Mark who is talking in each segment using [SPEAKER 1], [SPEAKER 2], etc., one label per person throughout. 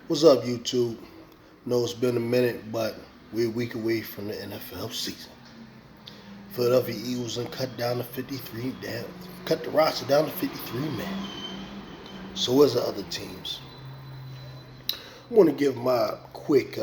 [SPEAKER 1] What's up, YouTube? Know it's been a minute, but we're a week away from the NFL season. Philadelphia Eagles and cut the roster down to 53 men. So as the other teams. I want to give my quick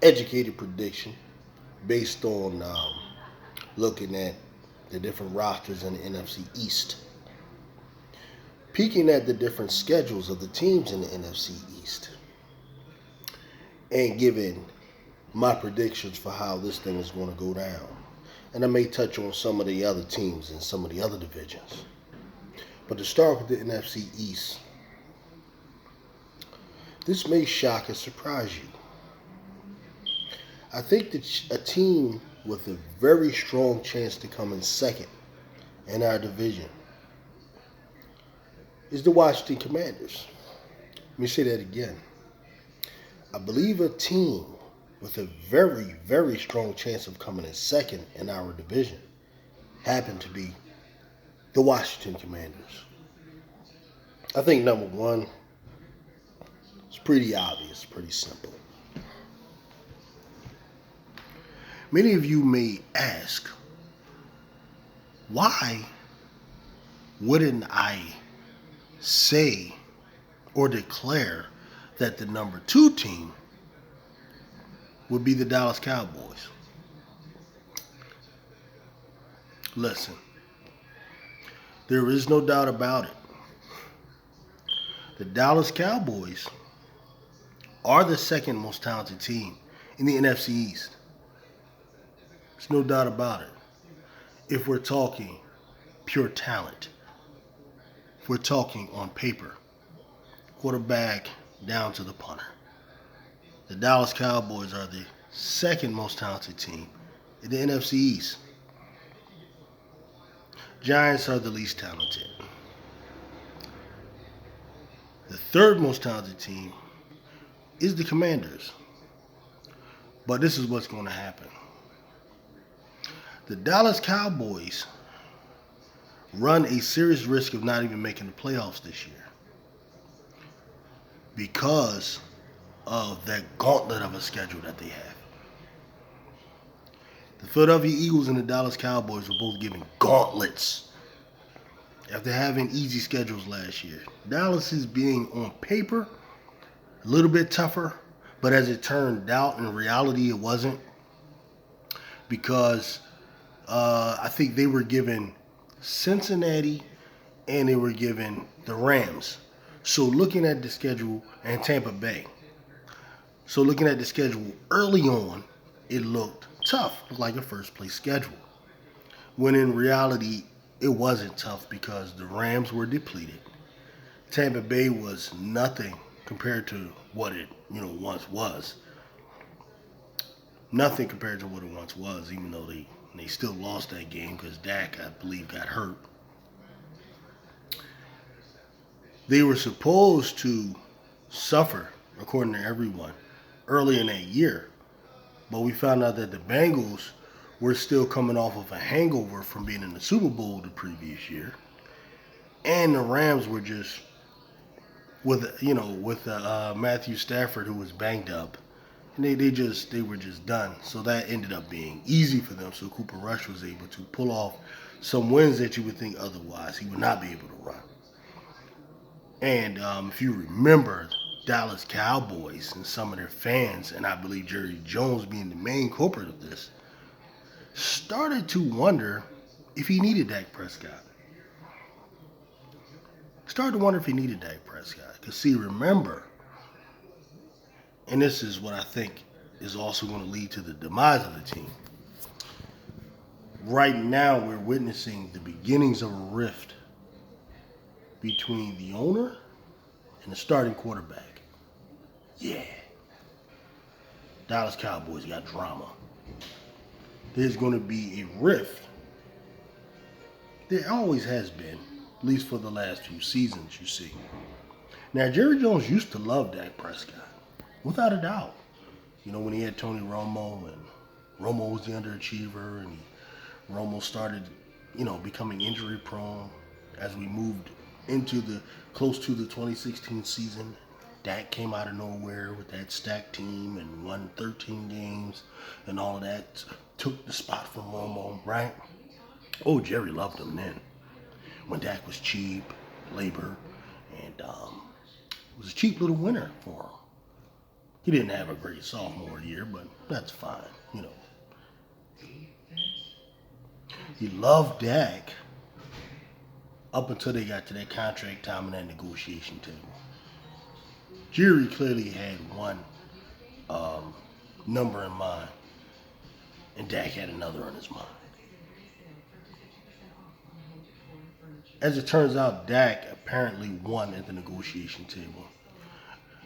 [SPEAKER 1] educated prediction based on looking at the different rosters in the NFC East. Peeking at the different schedules of the teams in the NFC East and giving my predictions for how this thing is going to go down. And I may touch on some of the other teams in some of the other divisions. But to start with the NFC East, this may shock and surprise you. I think that a team with a very strong chance to come in second in our division is the Washington Commanders. Let me say that again. I believe a team with a very, very strong chance of coming in second in our division happen to be the Washington Commanders. I think number one, it's pretty obvious, pretty simple. Many of you may ask, why wouldn't I say or declare that the number two team would be the Dallas Cowboys? Listen, there is no doubt about it. The Dallas Cowboys are the second most talented team in the NFC East. There's no doubt about it. If we're talking pure talent, if we're talking on paper, quarterback down to the punter, the Dallas Cowboys are the second most talented team in the NFC East. Giants are the least talented. The third most talented team is the Commanders. But this is what's going to happen. The Dallas Cowboys run a serious risk of not even making the playoffs this year because of that gauntlet of a schedule that they have. The Philadelphia Eagles and the Dallas Cowboys were both given gauntlets after having easy schedules last year. Dallas is being on paper a little bit tougher, but as it turned out, in reality, it wasn't, because I think they were given Cincinnati and they were given the Rams. So looking at the schedule, and Tampa Bay. So looking at the schedule early on, it looked tough, like a first place schedule. When in reality, it wasn't tough because the Rams were depleted. Tampa Bay was nothing compared to what it once was. Nothing compared to what it once was, even though they still lost that game because Dak, I believe, got hurt. They were supposed to suffer, according to everyone, early in that year. But we found out that the Bengals were still coming off of a hangover from being in the Super Bowl the previous year. And the Rams were just with Matthew Stafford, who was banged up. And they were just done. So that ended up being easy for them. So Cooper Rush was able to pull off some wins that you would think otherwise he would not be able to run. And if you remember, Dallas Cowboys and some of their fans, and I believe Jerry Jones being the main culprit of this, started to wonder if he needed Dak Prescott. Because see, remember, and this is what I think is also going to lead to the demise of the team. Right now, we're witnessing the beginnings of a rift between the owner and the starting quarterback. Yeah. Dallas Cowboys got drama. There's going to be a rift. There always has been, at least for the last few seasons, you see. Now, Jerry Jones used to love Dak Prescott, without a doubt. When he had Tony Romo, and Romo was the underachiever, and Romo started, becoming injury prone as we moved into the close to the 2016 season. Dak came out of nowhere with that stacked team and won 13 games and all of that. Took the spot from Romo, right? Oh, Jerry loved him then. When Dak was cheap, labor, and it was a cheap little winner for him. He didn't have a great sophomore year, but that's fine, you know. He loved Dak up until they got to that contract time and that negotiation table. Jerry clearly had one number in mind, and Dak had another on his mind. As it turns out, Dak apparently won at the negotiation table.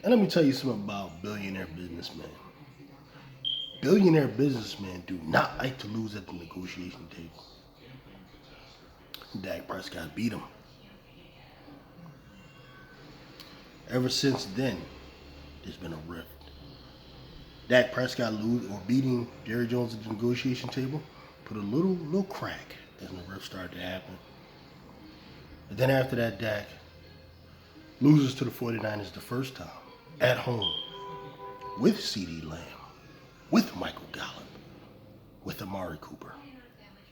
[SPEAKER 1] And let me tell you something about billionaire businessmen. Billionaire businessmen do not like to lose at the negotiation table. Dak Prescott beat him. Ever since then, there's been a rift. Dak Prescott beating Jerry Jones at the negotiation table put a little crack as the rift started to happen. And then after that, Dak loses to the 49ers the first time, at home, with CeeDee Lamb, with Michael Gallup, with Amari Cooper,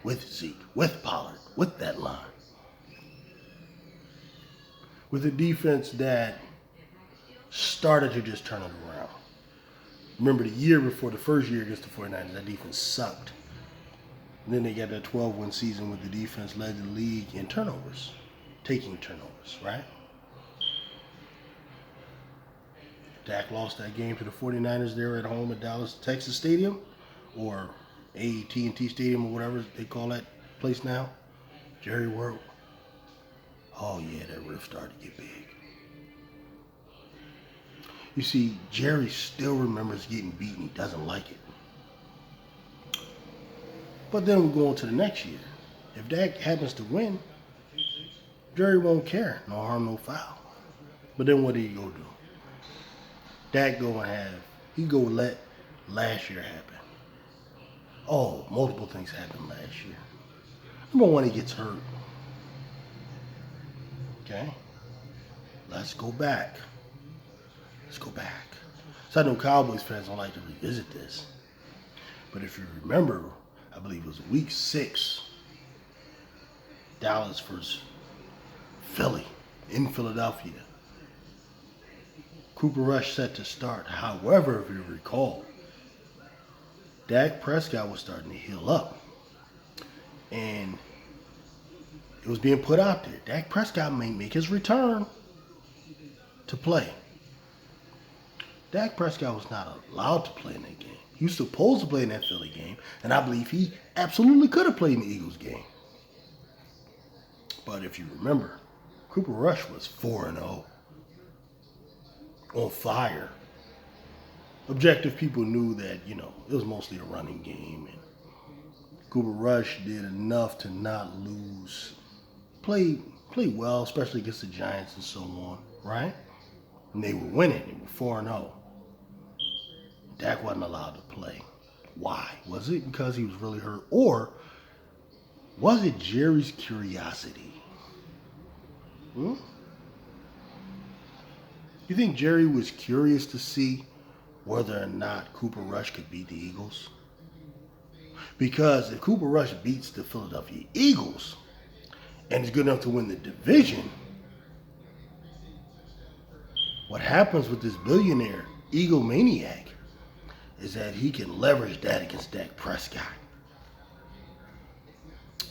[SPEAKER 1] with Zeke, with Pollard, with that line. With a defense that started to just turn it around. Remember the year before, the first year against the 49ers, that defense sucked. And then they got that 12-win season with the defense led the league in turnovers. Taking turnovers, right? Dak lost that game to the 49ers there at home at Dallas, Texas Stadium, or AT&T Stadium, or whatever they call that place now. Jerry World. Oh yeah, that rift started to get big. You see, Jerry still remembers getting beaten. He doesn't like it. But then we go on to the next year. If Dak happens to win, Jerry won't care. No harm, no foul. But then what did he go do? Dak he go let last year happen. Oh, multiple things happened last year. Number one, he gets hurt. Okay? Let's go back. So I know Cowboys fans don't like to revisit this. But if you remember, I believe it was week 6, Dallas versus Philly in Philadelphia. Cooper Rush set to start. However, if you recall, Dak Prescott was starting to heal up. And it was being put out there. Dak Prescott may make his return to play. Dak Prescott was not allowed to play in that game. He was supposed to play in that Philly game, and I believe he absolutely could have played in the Eagles game. But if you remember, Cooper Rush was 4-0. On fire. Objective people knew that, it was mostly a running game, and Cooper Rush did enough to not lose. Played well, especially against the Giants and so on, right? And they were winning. They were 4-0. Dak wasn't allowed to play. Why? Was it because he was really hurt? Or was it Jerry's curiosity? You think Jerry was curious to see whether or not Cooper Rush could beat the Eagles? Because if Cooper Rush beats the Philadelphia Eagles and is good enough to win the division, what happens with this billionaire Eagle maniac is that he can leverage that against Dak Prescott.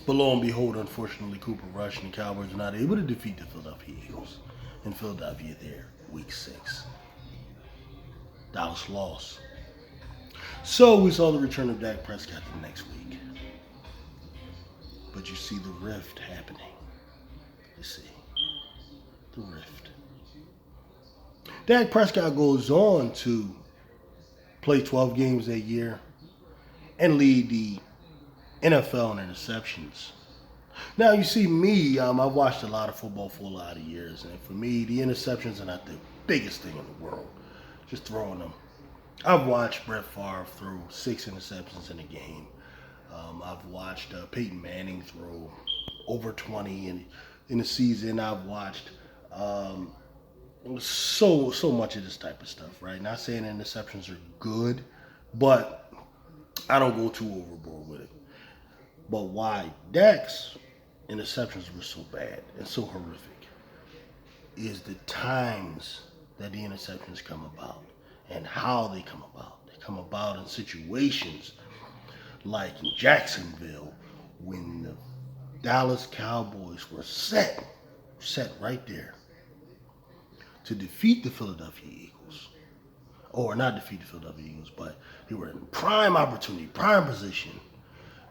[SPEAKER 1] But lo and behold, unfortunately, Cooper Rush and the Cowboys were not able to defeat the Philadelphia Eagles in Philadelphia there, week 6. Dallas lost. So we saw the return of Dak Prescott the next week. But you see the rift happening. You see the rift. Dak Prescott goes on to play 12 games that year and lead the NFL in interceptions. Now, you see me, I've watched a lot of football for a lot of years, and for me, the interceptions are not the biggest thing in the world. Just throwing them. I've watched Brett Favre throw 6 interceptions in a game. I've watched Peyton Manning throw over 20, and in the season. I've watched so much of this type of stuff, right? Not saying interceptions are good, but I don't go too overboard with it. But why Dak's interceptions were so bad and so horrific is the times that the interceptions come about and how they come about. They come about in situations like in Jacksonville when the Dallas Cowboys were set right there to defeat the Philadelphia Eagles. Or not defeat the Philadelphia Eagles, but they were in prime opportunity, prime position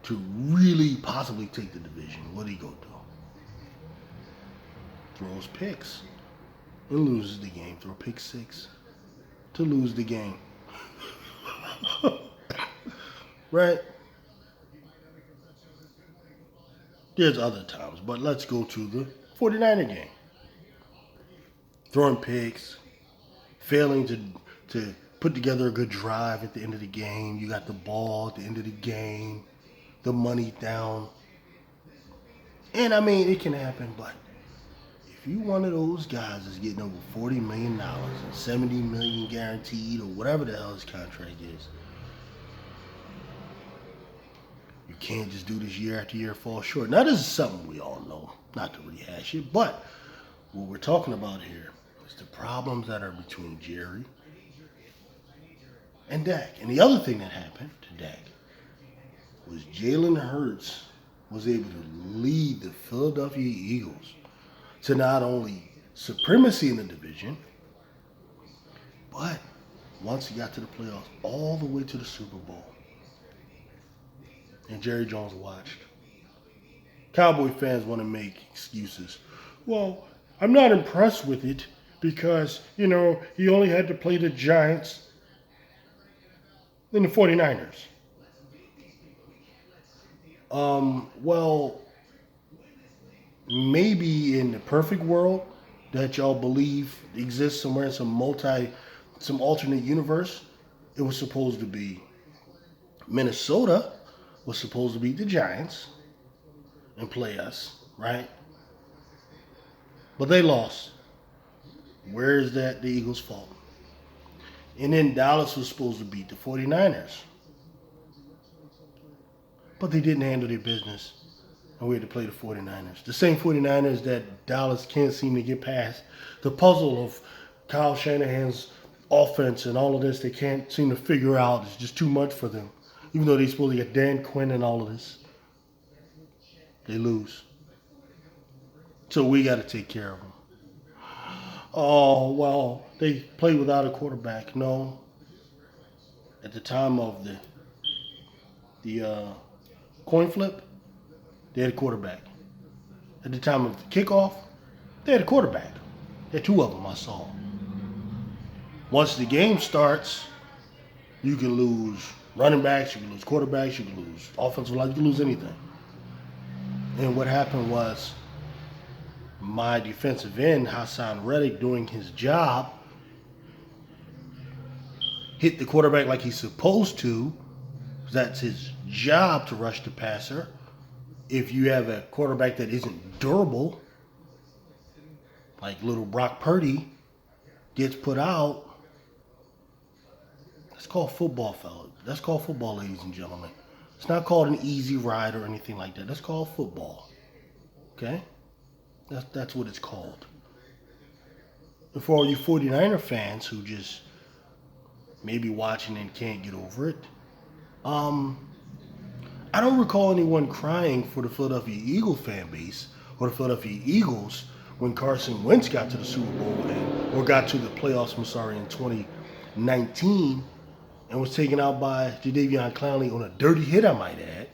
[SPEAKER 1] to really possibly take the division. What did he go do? Throws picks and loses the game. Throw pick six to lose the game. Right? There's other times, but let's go to the 49er game. Throwing picks, failing to put together a good drive at the end of the game. You got the ball at the end of the game, the money down. And I mean, it can happen, but if you one of those guys that's getting over $40 million and $70 million guaranteed or whatever the hell his contract is, you can't just do this year after year, fall short. Now, this is something we all know, not to rehash it, but what we're talking about here is the problems that are between Jerry and Dak. And the other thing that happened to Dak was Jalen Hurts was able to lead the Philadelphia Eagles to not only supremacy in the division, but once he got to the playoffs, all the way to the Super Bowl. And Jerry Jones watched. Cowboy fans want to make excuses. Well, I'm not impressed with it because, he only had to play the Giants and the 49ers. Well, maybe in the perfect world that y'all believe exists somewhere in some alternate universe, it was supposed to be Minnesota was supposed to beat the Giants and play us, right? But they lost. Where is that the Eagles' fault? And then Dallas was supposed to beat the 49ers. But they didn't handle their business. And we had to play the 49ers. The same 49ers that Dallas can't seem to get past. The puzzle of Kyle Shanahan's offense and all of this, they can't seem to figure out. It's just too much for them. Even though they're supposed to get Dan Quinn and all of this. They lose. So we got to take care of them. Oh, well, they play without a quarterback. No. At the time of the coin flip, they had a quarterback. At the time of the kickoff, they had a quarterback. There are two of them I saw. Once the game starts, you can lose running backs, you can lose quarterbacks, you can lose offensive line, you can lose anything. And what happened was my defensive end, Hassan Reddick, doing his job, hit the quarterback like he's supposed to. That's his job to rush the passer. If you have a quarterback that isn't durable, like little Brock Purdy, gets put out, that's called football, fellas. That's called football, ladies and gentlemen. It's not called an easy ride or anything like that. That's called football. Okay? That's what it's called. And for all you 49er fans who just maybe watching and can't get over it, I don't recall anyone crying for the Philadelphia Eagles fan base or the Philadelphia Eagles when Carson Wentz got to the Super Bowl or got to the playoffs, in 2019 and was taken out by Jadeveon Clowney on a dirty hit, I might add,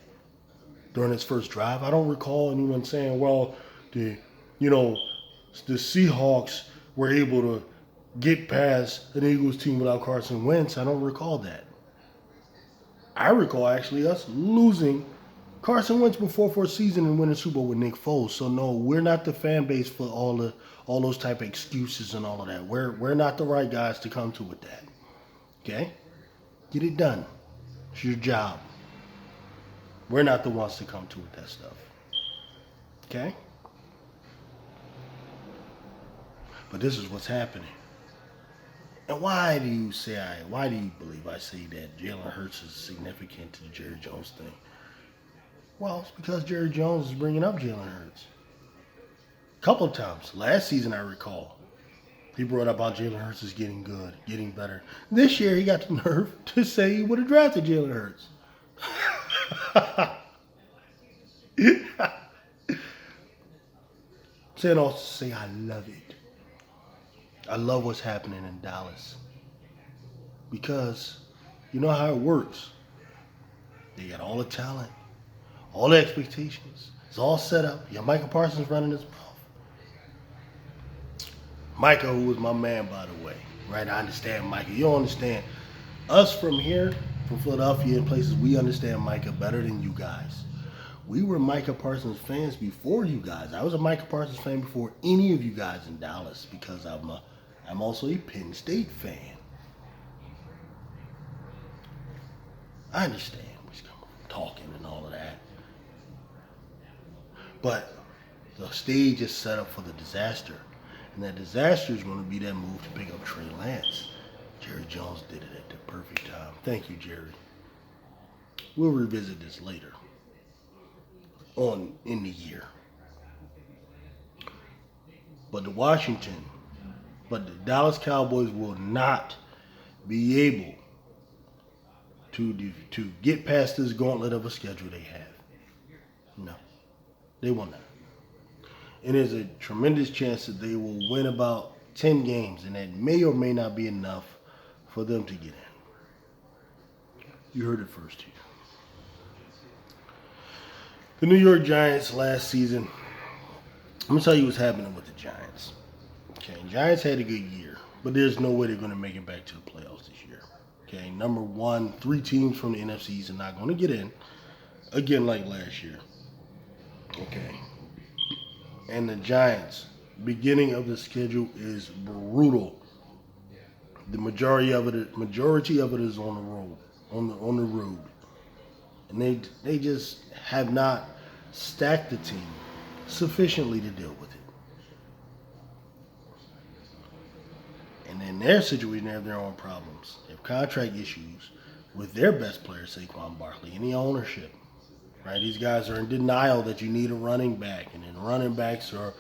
[SPEAKER 1] during his first drive. I don't recall anyone saying, well, the Seahawks were able to get past an Eagles team without Carson Wentz. I don't recall that. I recall actually us losing Carson Wentz before for a season and winning Super Bowl with Nick Foles. So no, we're not the fan base for all those type of excuses and all of that. We're not the right guys to come to with that. Okay? Get it done. It's your job. We're not the ones to come to with that stuff. Okay? But this is what's happening. And why do you believe I say that Jalen Hurts is significant to the Jerry Jones thing? Well, it's because Jerry Jones is bringing up Jalen Hurts. A couple of times. Last season, I recall, he brought up how Jalen Hurts is getting good, getting better. This year, he got the nerve to say he would have drafted Jalen Hurts. Saying also say, I love it. I love what's happening in Dallas. Because you know how it works. They got all the talent, all the expectations. It's all set up. You have Micah Parsons running his mouth. Micah, who was my man, by the way. Right? I understand Micah. You don't understand. Us from here, from Philadelphia and places, we understand Micah better than you guys. We were Micah Parsons fans before you guys. I was a Micah Parsons fan before any of you guys in Dallas because I'm also a Penn State fan. I understand we're talking and all of that. But the stage is set up for the disaster. And that disaster is going to be that move to pick up Trey Lance. Jerry Jones did it at the perfect time. Thank you, Jerry. We'll revisit this later on in the year. But the Dallas Cowboys will not be able to get past this gauntlet of a schedule they have. No, they will not. And there's a tremendous chance that they will win about 10 games, and that may or may not be enough for them to get in. You heard it first here. The New York Giants last season, I'm going to tell you what's happening with the Giants. Okay, Giants had a good year, but there's no way they're going to make it back to the playoffs this year. Okay, number one, 3 teams from the NFC East are not going to get in, again like last year. Okay. And the Giants, beginning of the schedule is brutal. The majority of it is on the road, on the road, and they just have not stacked the team sufficiently to deal with it. And in their situation, they have their own problems. They have contract issues with their best player, Saquon Barkley, and the ownership. Right? These guys are in denial that you need a running back, and then running backs are,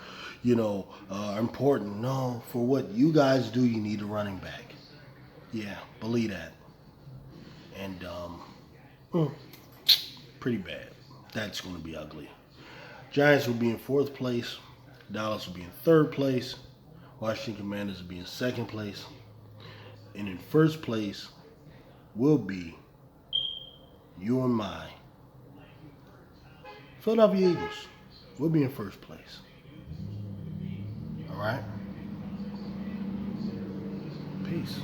[SPEAKER 1] important. No, for what you guys do, you need a running back. Yeah, believe that. And pretty bad. That's going to be ugly. Giants will be in 4th place. Dallas will be in 3rd place. Washington Commanders will be in 2nd place. And in 1st place will be you and my Philadelphia Eagles. We'll be in 1st place. All right? Peace.